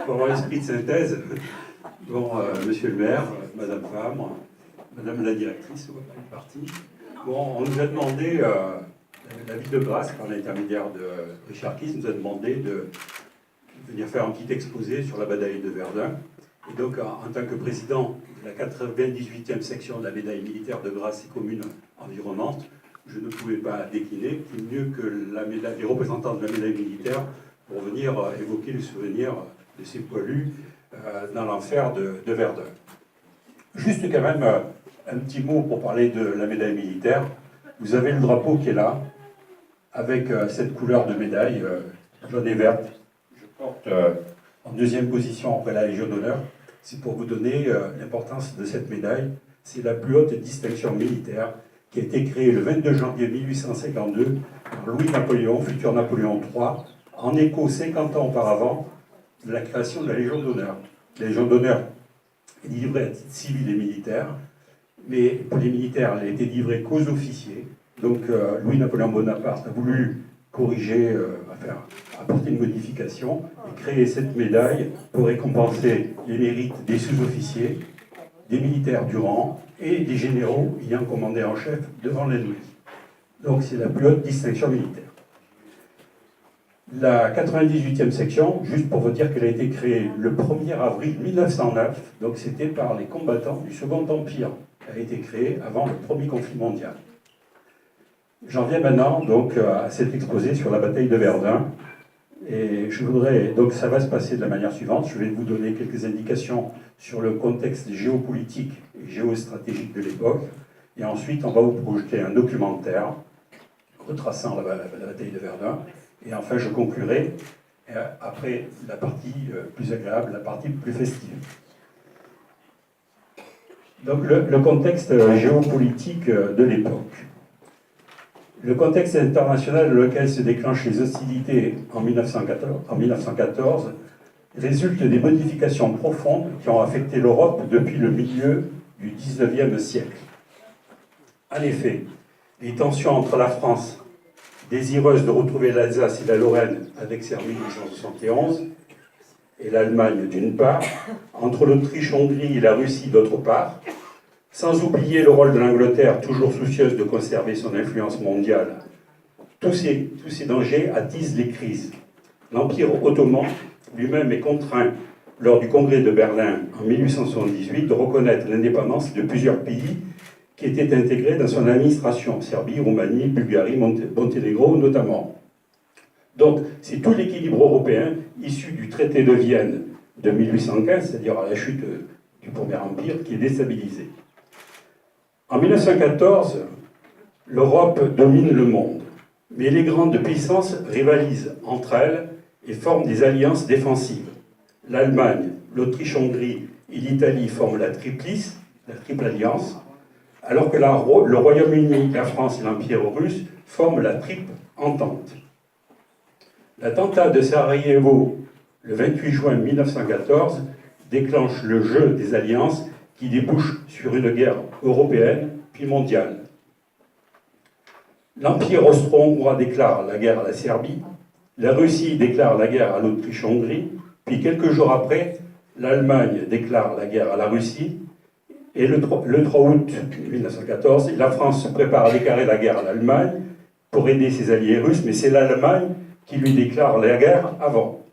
Pour avoir l'esprit de synthèse, bon, monsieur le maire, madame Fabre, madame la directrice, une partie, bon, on nous a demandé, la ville de Grasse, par l'intermédiaire de Richard Kiss, nous a demandé de venir faire un petit exposé sur la bataille de Verdun. Et donc, en tant que président de la 98e section de la médaille militaire de Grasse et communes environnantes, je ne pouvais pas décliner, qui mieux que les représentants de la médaille militaire pour venir évoquer le souvenir de ces poilus dans l'enfer de Verdun. Juste quand même un petit mot pour parler de la médaille militaire. Vous avez le drapeau qui est là, avec cette couleur de médaille jaune et verte. Je porte en deuxième position après la Légion d'honneur. C'est pour vous donner l'importance de cette médaille. C'est la plus haute distinction militaire qui a été créée le 22 janvier 1852 par Louis-Napoléon, futur Napoléon III, en écho 50 ans auparavant de la création de la Légion d'honneur. La Légion d'honneur est livrée à titre civil et militaire, mais pour les militaires, elle a été livrée qu'aux officiers. Donc Louis-Napoléon Bonaparte a voulu corriger, apporter une modification et créer cette médaille pour récompenser les mérites des sous-officiers, des militaires du rang et des généraux ayant commandé en chef devant l'ennemi. Donc c'est la plus haute distinction militaire. La 98e section, juste pour vous dire qu'elle a été créée le 1er avril 1909, donc c'était par les combattants du Second Empire. Elle a été créée avant le premier conflit mondial. J'en viens maintenant donc à cet exposé sur la bataille de Verdun. Et je voudrais, donc ça va se passer de la manière suivante. Je vais vous donner quelques indications sur le contexte géopolitique et géostratégique de l'époque. Et ensuite, on va vous projeter un documentaire retraçant la bataille de Verdun. Et enfin, je conclurai après la partie plus agréable, la partie plus festive. Donc le contexte géopolitique de l'époque. Le contexte international dans lequel se déclenchent les hostilités en 1914 résulte des modifications profondes qui ont affecté l'Europe depuis le milieu du XIXe siècle. En effet, les tensions entre la France, désireuse de retrouver l'Alsace et la Lorraine annexées en 1871, et l'Allemagne d'une part, entre l'Autriche-Hongrie et la Russie d'autre part, sans oublier le rôle de l'Angleterre, toujours soucieuse de conserver son influence mondiale. Tous ces dangers attisent les crises. L'Empire ottoman lui-même est contraint, lors du congrès de Berlin en 1878, de reconnaître l'indépendance de plusieurs pays qui étaient intégrés dans son administration, Serbie, Roumanie, Bulgarie, Monténégro notamment. Donc, c'est tout l'équilibre européen issu du traité de Vienne de 1815, c'est-à-dire à la chute du Premier Empire, qui est déstabilisé. En 1914, l'Europe domine le monde, mais les grandes puissances rivalisent entre elles et forment des alliances défensives. L'Allemagne, l'Autriche-Hongrie et l'Italie forment la triple alliance, alors que le Royaume-Uni, la France et l'Empire russe forment la triple entente. L'attentat de Sarajevo, le 28 juin 1914, déclenche le jeu des alliances qui débouche sur une guerre européenne puis mondiale. L'Empire austro-hongrois déclare la guerre à la Serbie, la Russie déclare la guerre à l'Autriche-Hongrie, puis quelques jours après, l'Allemagne déclare la guerre à la Russie, et le 3 août 1914, la France se prépare à déclarer la guerre à l'Allemagne pour aider ses alliés russes, mais c'est l'Allemagne qui lui déclare la guerre avant.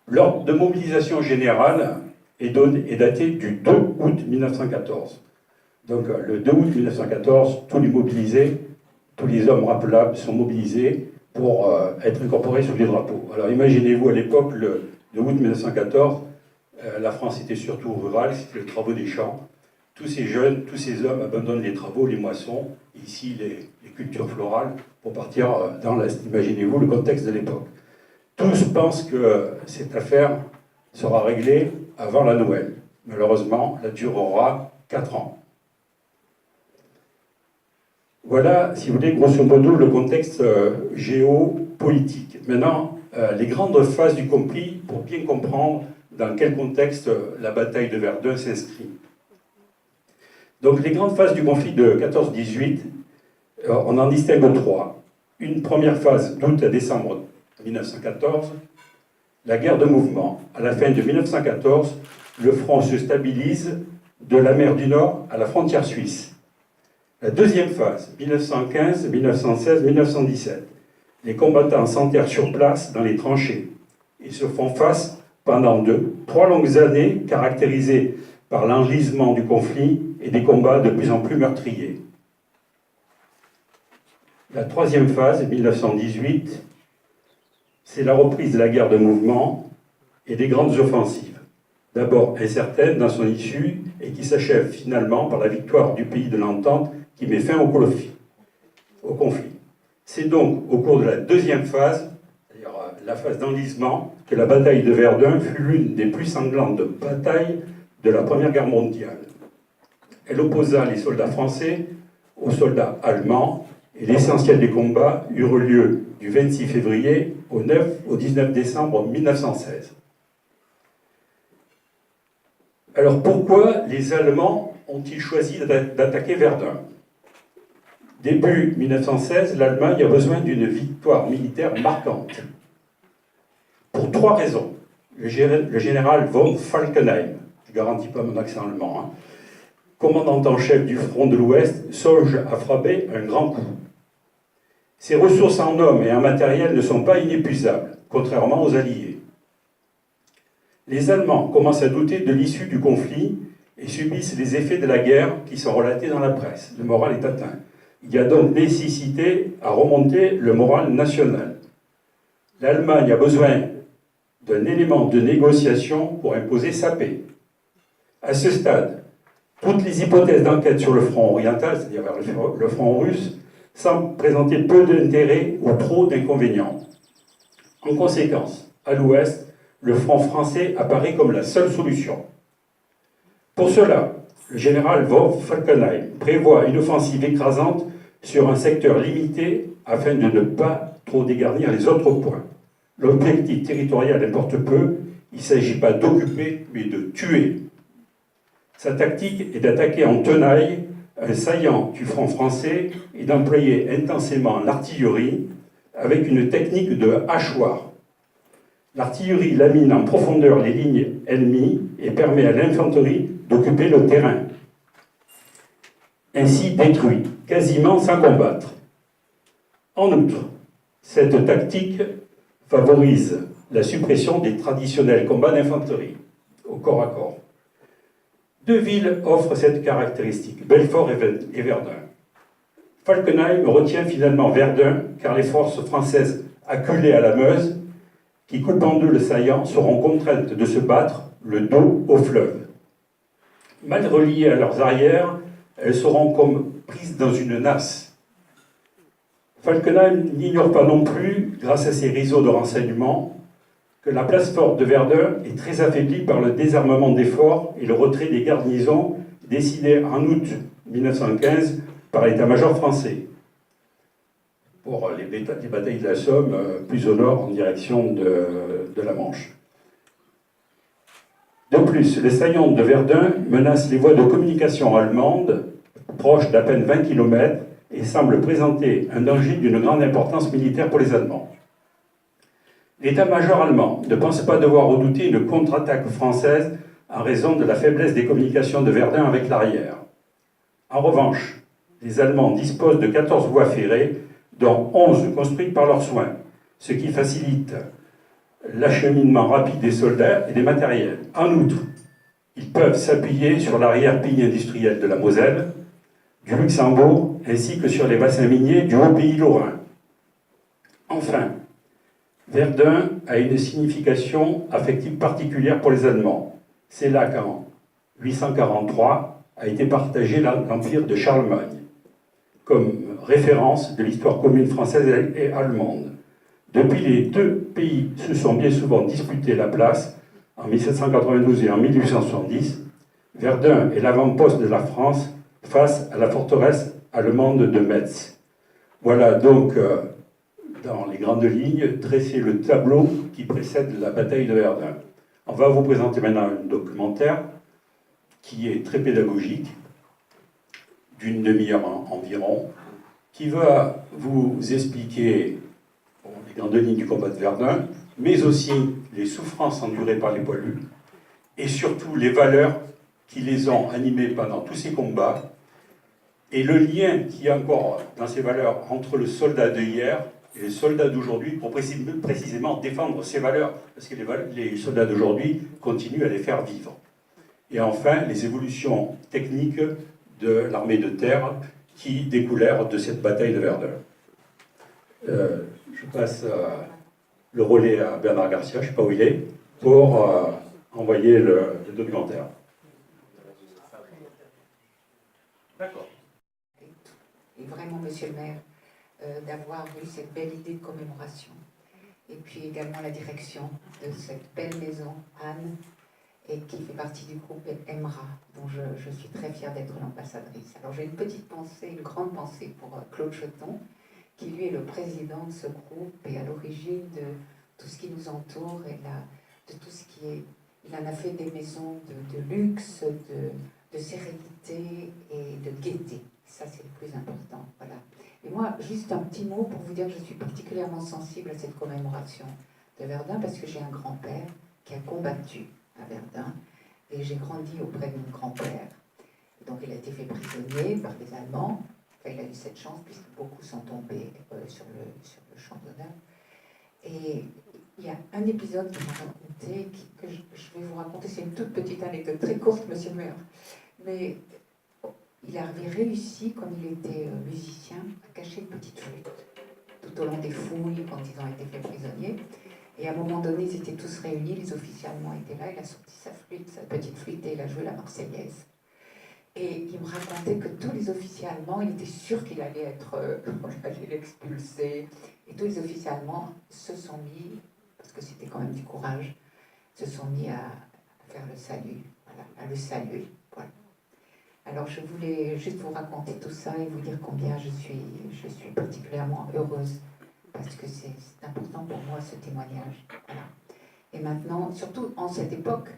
L'ordre de mobilisation générale est daté du 2 août 1914. Donc le 2 août 1914, tous les mobilisés, tous les hommes rappelables sont mobilisés pour être incorporés sous les drapeaux. Alors imaginez-vous à l'époque, le 2 août 1914, la France était surtout rurale, c'était le travaux des champs. Tous ces jeunes, tous ces hommes abandonnent les travaux, les moissons, ici les cultures florales, pour partir dans l'Est. Imaginez-vous le contexte de l'époque. Tous pensent que cette affaire sera réglée avant la Noël. Malheureusement, elle durera 4 ans. Voilà, si vous voulez, grosso modo, le contexte géopolitique. Maintenant, les grandes phases du conflit, pour bien comprendre dans quel contexte la bataille de Verdun s'inscrit. Donc, les grandes phases du conflit de 14-18, on en distingue 3. Une première phase d'août à décembre 1914, la guerre de mouvement. À la fin de 1914, le front se stabilise de la mer du Nord à la frontière suisse. La deuxième phase, 1915, 1916, 1917. Les combattants s'enterrent sur place dans les tranchées et se font face pendant 3 longues années caractérisées par l'enlisement du conflit et des combats de plus en plus meurtriers. La troisième phase, 1918, c'est la reprise de la guerre de mouvement et des grandes offensives, d'abord incertaines dans son issue et qui s'achève finalement par la victoire du pays de l'Entente qui met fin au conflit. C'est donc au cours de la deuxième phase, c'est-à-dire la phase d'enlisement, que la bataille de Verdun fut l'une des plus sanglantes batailles de la Première Guerre mondiale. Elle opposa les soldats français aux soldats allemands et l'essentiel des combats eurent lieu du 26 février au 19 décembre 1916. Alors pourquoi les Allemands ont-ils choisi d'attaquer Verdun ? Début 1916, l'Allemagne a besoin d'une victoire militaire marquante. Pour 3 raisons. Le général von Falkenhayn, je ne garantis pas mon accent allemand, commandant en chef du front de l'Ouest, songe à frapper un grand coup. Ses ressources en hommes et en matériel ne sont pas inépuisables, contrairement aux Alliés. Les Allemands commencent à douter de l'issue du conflit et subissent les effets de la guerre qui sont relatés dans la presse. Le moral est atteint. Il y a donc nécessité à remonter le moral national. L'Allemagne a besoin d'un élément de négociation pour imposer sa paix. À ce stade, toutes les hypothèses d'enquête sur le front oriental, c'est-à-dire vers le front russe, semblent présenter peu d'intérêt ou trop d'inconvénients. En conséquence, à l'ouest, le front français apparaît comme la seule solution. Pour cela, le général von Falkenhayn prévoit une offensive écrasante sur un secteur limité afin de ne pas trop dégarnir les autres points. L'objectif territorial importe peu, il ne s'agit pas d'occuper, mais de tuer. Sa tactique est d'attaquer en tenaille un saillant du front français et d'employer intensément l'artillerie avec une technique de hachoir. L'artillerie lamine en profondeur les lignes ennemies et permet à l'infanterie d'occuper le terrain, ainsi détruit, quasiment sans combattre. En outre, cette tactique favorise la suppression des traditionnels combats d'infanterie, au corps à corps. 2 villes offrent cette caractéristique, Belfort et Verdun. Falkenhayn retient finalement Verdun, car les forces françaises acculées à la Meuse, qui coupent en 2 le saillant, seront contraintes de se battre le dos au fleuve. Mal reliées à leurs arrières, elles seront comme prises dans une nasse. Falkenhayn n'ignore pas non plus, grâce à ses réseaux de renseignement, que la place forte de Verdun est très affaiblie par le désarmement des forts et le retrait des garnisons décidé en août 1915 par l'état-major français pour les batailles de la Somme plus au nord en direction de la Manche. De plus, les saillants de Verdun menacent les voies de communication allemandes, proches d'à peine 20 km, et semblent présenter un danger d'une grande importance militaire pour les Allemands. L'état-major allemand ne pense pas devoir redouter une contre-attaque française en raison de la faiblesse des communications de Verdun avec l'arrière. En revanche, les Allemands disposent de 14 voies ferrées, dont 11 construites par leurs soins, ce qui facilite l'acheminement rapide des soldats et des matériels. En outre, ils peuvent s'appuyer sur l'arrière-pays industriel de la Moselle, du Luxembourg, ainsi que sur les bassins miniers du Haut-Pays lorrain. Enfin, Verdun a une signification affective particulière pour les Allemands. C'est là qu'en 843 a été partagé l'empire de Charlemagne, comme référence de l'histoire commune française et allemande. Depuis, les 2 pays se sont bien souvent disputés la place, en 1792 et en 1870. Verdun est l'avant-poste de la France face à la forteresse allemande de Metz. Voilà donc, dans les grandes lignes, dresser le tableau qui précède la bataille de Verdun. On va vous présenter maintenant un documentaire qui est très pédagogique, d'une demi-heure environ, qui va vous expliquer les grandes lignes du combat de Verdun, mais aussi les souffrances endurées par les poilus, et surtout les valeurs qui les ont animés pendant tous ces combats, et le lien qu'il y a encore dans ces valeurs entre le soldat de hier et le soldat d'aujourd'hui, pour précisément défendre ces valeurs, parce que les soldats d'aujourd'hui continuent à les faire vivre. Et enfin, les évolutions techniques de l'armée de terre qui découlèrent de cette bataille de Verdun. Je passe le relais à Bernard Garcia, je ne sais pas où il est, pour envoyer le documentaire. D'accord. Et vraiment, monsieur le maire, d'avoir eu cette belle idée de commémoration. Et puis également la direction de cette belle maison, Anne, et qui fait partie du groupe EMRA, dont je suis très fière d'être l'ambassadrice. Alors j'ai une petite pensée, une grande pensée pour Claude Cheton, qui lui est le président de ce groupe et à l'origine de tout ce qui nous entoure et de tout ce qui est... Il en a fait des maisons de luxe, de sérénité et de gaieté. Ça, c'est le plus important. Voilà. Et moi, juste un petit mot pour vous dire que je suis particulièrement sensible à cette commémoration de Verdun parce que j'ai un grand-père qui a combattu à Verdun et j'ai grandi auprès de mon grand-père. Donc, il a été fait prisonnier par les Allemands. Enfin, il a eu cette chance puisque beaucoup sont tombés sur le champ d'honneur. Et il y a un épisode qu'il m'a raconté, que je vais vous raconter, c'est une toute petite anecdote, très courte, monsieur le maire. Mais il avait réussi, comme il était musicien, à cacher une petite flûte tout au long des fouilles, quand ils ont été faits prisonniers. Et à un moment donné, ils étaient tous réunis, les officiers allemands étaient là, il a sorti sa flûte, sa petite flûte, et il a joué la Marseillaise. Et il me racontait que tous les officiers allemands, il était sûr qu'il allait être, on allait l'expulser. Et tous les officiers allemands se sont mis, parce que c'était quand même du courage, se sont mis à faire le salut, voilà, à le saluer. Voilà. Alors je voulais juste vous raconter tout ça et vous dire combien je suis particulièrement heureuse, parce que c'est important pour moi ce témoignage. Voilà. Et maintenant, surtout en cette époque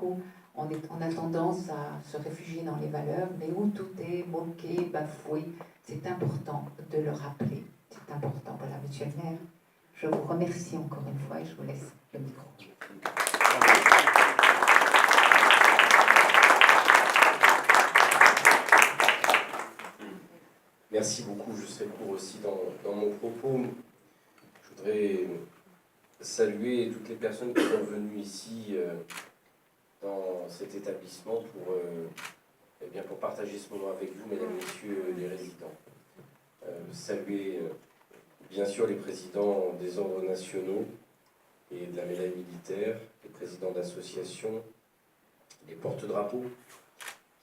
où on a tendance à se réfugier dans les valeurs, mais où tout est moqué, bafoué. C'est important de le rappeler. C'est important. Voilà, monsieur le maire, je vous remercie encore une fois et je vous laisse le micro. Merci beaucoup. Je serai court aussi dans mon propos. Je voudrais saluer toutes les personnes qui sont venues ici dans cet établissement pour partager ce moment avec vous, mesdames, messieurs les résidents. Saluer bien sûr les présidents des ordres nationaux et de la médaille militaire, les présidents d'associations, les porte-drapeaux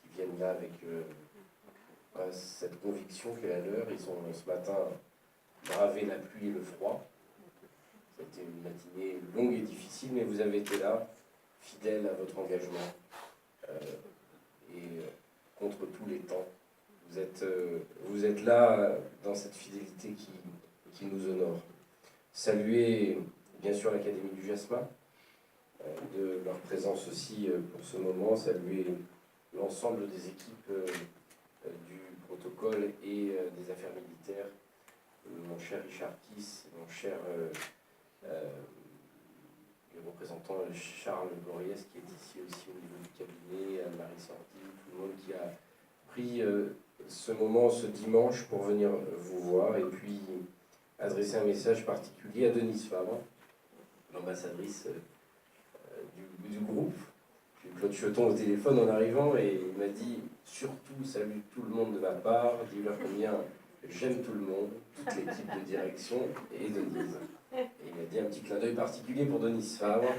qui viennent là avec cette conviction qu'est la leur. Ils ont ce matin bravé la pluie et le froid. C'était une matinée longue et difficile, mais vous avez été là, fidèles à votre engagement et contre tous les temps. Vous êtes là dans cette fidélité qui nous honore. Saluer bien sûr l'Académie du Jasmin, de leur présence aussi pour ce moment, saluer l'ensemble des équipes du protocole et des affaires militaires, mon cher Richard Kiss, mon cher le représentant Charles Gloriès qui est ici aussi au niveau du cabinet, Anne-Marie Sordi, tout le monde qui a pris ce moment, ce dimanche, pour venir vous voir et puis adresser un message particulier à Denise Fabre, l'ambassadrice du groupe. J'ai eu Claude Cheton au téléphone en arrivant et il m'a dit surtout salue tout le monde de ma part, dis-leur combien j'aime tout le monde, toute l'équipe de direction et Denise. Et il m'a dit un petit clin d'œil particulier pour Denise Fabre,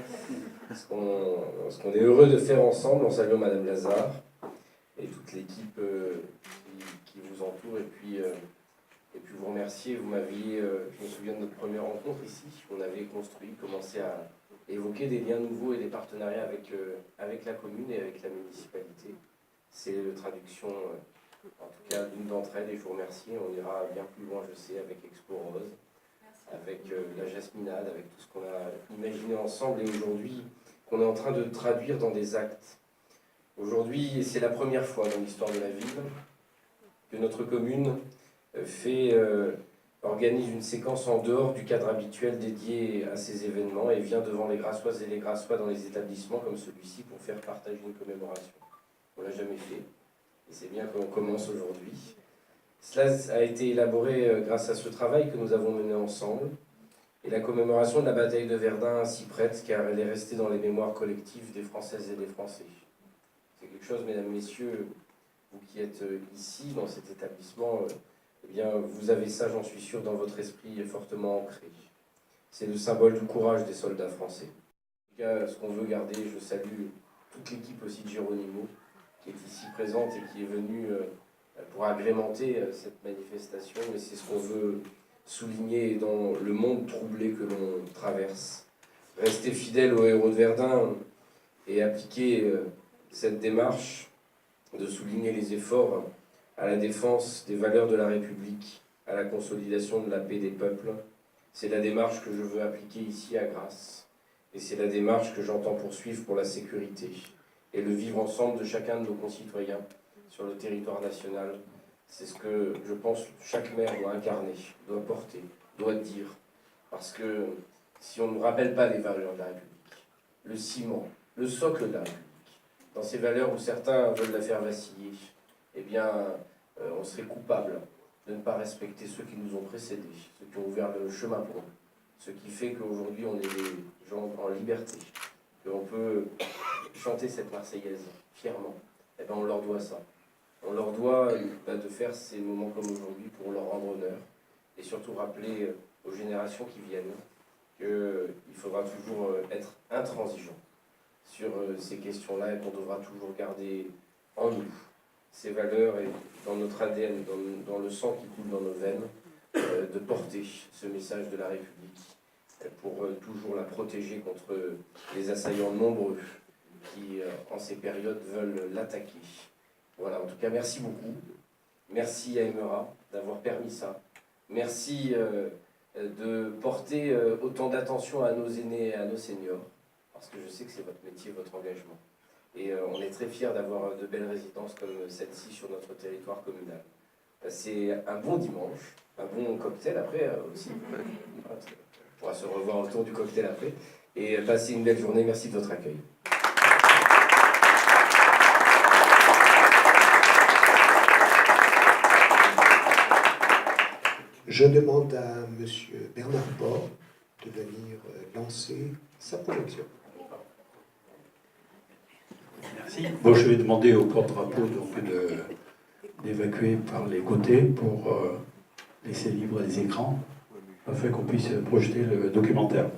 ce qu'on est heureux de faire ensemble en saluant Madame Lazare et toute l'équipe qui vous entoure, et puis vous remercier. Vous m'aviez, je me souviens de notre première rencontre ici, on avait commencé à évoquer des liens nouveaux et des partenariats avec la commune et avec la municipalité. C'est la traduction, en tout cas, d'une d'entre elles, et je vous remercie. On ira bien plus loin, je sais, avec Expo Rose, avec la Jasminade, avec tout ce qu'on a imaginé ensemble, et aujourd'hui, qu'on est en train de traduire dans des actes. Aujourd'hui, c'est la première fois dans l'histoire de la ville que notre commune organise une séquence en dehors du cadre habituel dédié à ces événements et vient devant les Grassoises et les Grassois dans les établissements comme celui-ci pour faire partager une commémoration. On ne l'a jamais fait et c'est bien qu'on commence aujourd'hui. Cela a été élaboré grâce à ce travail que nous avons mené ensemble et la commémoration de la bataille de Verdun s'y prête car elle est restée dans les mémoires collectives des Françaises et des Français. C'est quelque chose, mesdames, messieurs, vous qui êtes ici, dans cet établissement, eh bien, vous avez ça, j'en suis sûr, dans votre esprit fortement ancré. C'est le symbole du courage des soldats français. En tout cas, ce qu'on veut garder, je salue toute l'équipe aussi de Geronimo, qui est ici présente et qui est venue pour agrémenter cette manifestation. Et c'est ce qu'on veut souligner dans le monde troublé que l'on traverse. Rester fidèle aux héros de Verdun et appliquer cette démarche de souligner les efforts à la défense des valeurs de la République, à la consolidation de la paix des peuples. C'est la démarche que je veux appliquer ici à Grasse. Et c'est la démarche que j'entends poursuivre pour la sécurité et le vivre ensemble de chacun de nos concitoyens sur le territoire national. C'est ce que je pense chaque maire doit incarner, doit porter, doit dire. Parce que si on ne rappelle pas les valeurs de la République, le ciment, le socle de la République, dans ces valeurs où certains veulent la faire vaciller, eh bien, on serait coupable de ne pas respecter ceux qui nous ont précédés, ceux qui ont ouvert le chemin pour nous. Ce qui fait qu'aujourd'hui, on est des gens en liberté, qu'on peut chanter cette Marseillaise fièrement. Eh bien, on leur doit ça. On leur doit de faire ces moments comme aujourd'hui pour leur rendre honneur et surtout rappeler aux générations qui viennent qu'il faudra toujours être intransigeant sur ces questions-là et qu'on devra toujours garder en nous ces valeurs et dans notre ADN, dans le sang qui coule dans nos veines, de porter ce message de la République pour toujours la protéger contre les assaillants nombreux qui, en ces périodes, veulent l'attaquer. Voilà, en tout cas, merci beaucoup. Merci à Emera d'avoir permis ça. Merci de porter autant d'attention à nos aînés et à nos seniors, parce que je sais que c'est votre métier, votre engagement. Et on est très fiers d'avoir de belles résidences comme celle-ci sur notre territoire communal. C'est un bon dimanche, un bon cocktail après aussi. On pourra se revoir autour du cocktail après. Et passez une belle journée. Merci de votre accueil. Je demande à M. Bernard Port de venir lancer sa projection. Merci. Bon, je vais demander au porte-drapeau d'évacuer par les côtés pour laisser libre les écrans afin qu'on puisse projeter le documentaire.